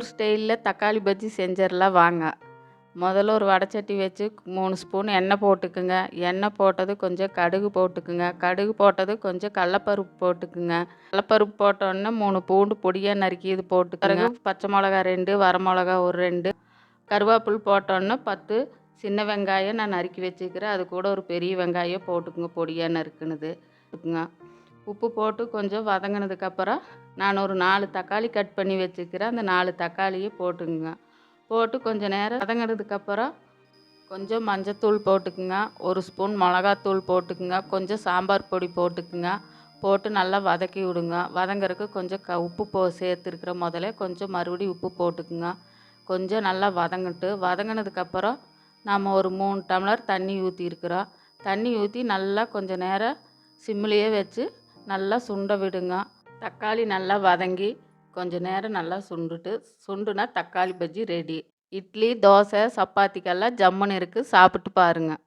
ஊர் ஸ்டைலில் தக்காளி பஜ்ஜி செஞ்சிடலாம் வாங்க. முதல்ல ஒரு வடைச்சட்டி வச்சு 3 ஸ்பூன் எண்ணெய் போட்டுக்குங்க. எண்ணெய் போட்டது கொஞ்சம் கடுகு போட்டுக்குங்க. கடுகு போட்டது கொஞ்சம் கடலப்பருப்பு போட்டுக்குங்க. கடலப்பருப்பு போட்டோன்னே 3 பூண்டு பொடியாக நறுக்கியது போட்டுக்கங்க. பச்சை மிளகா 2, வரமிளகா ஒரு 2, கருவேப்பில் போட்டோன்னே 10 சின்ன வெங்காயம் நான் நறுக்கி வச்சுக்கிறேன். அது கூட ஒரு பெரிய வெங்காயம் போட்டுக்குங்க, பொடியாக நறுக்குனது போட்டுக்குங்க. உப்பு போட்டு கொஞ்சம் வதங்கினதுக்கப்புறம் நான் ஒரு 4 தக்காளி கட் பண்ணி வச்சுக்கிறேன். அந்த 4 தக்காளியை போட்டுக்குங்க. போட்டு கொஞ்சம் நேரம் வதங்கினதுக்கப்புறம் கொஞ்சம் மஞ்சத்தூள் போட்டுக்குங்க. 1 ஸ்பூன் மிளகாத்தூள் போட்டுக்குங்க. கொஞ்சம் சாம்பார் பொடி போட்டுக்குங்க. போட்டு நல்லா வதக்கி விடுங்க. வதங்கறதுக்கு கொஞ்சம் உப்பு சேர்த்துருக்குற முதல்ல கொஞ்சம் மறுபடியும் உப்பு போட்டுக்குங்க. கொஞ்சம் நல்லா வதங்கினதுக்கப்புறம் நாம் ஒரு 3 டம்ளர் தண்ணி ஊற்றிருக்குறோம். தண்ணி ஊற்றி நல்லா கொஞ்சம் நேரம் சிம்மிலேயே வச்சு நல்லா சுண்ட விடுங்க. தக்காளி நல்லா வதங்கி கொஞ்சம் நேரம் நல்லா சுண்டுனா தக்காளி பஜ்ஜி ரெடி. இட்லி, தோசை, சப்பாத்திக்கெல்லாம் ஜம்முன்னு இருக்குது. சாப்பிட்டு பாருங்கள்.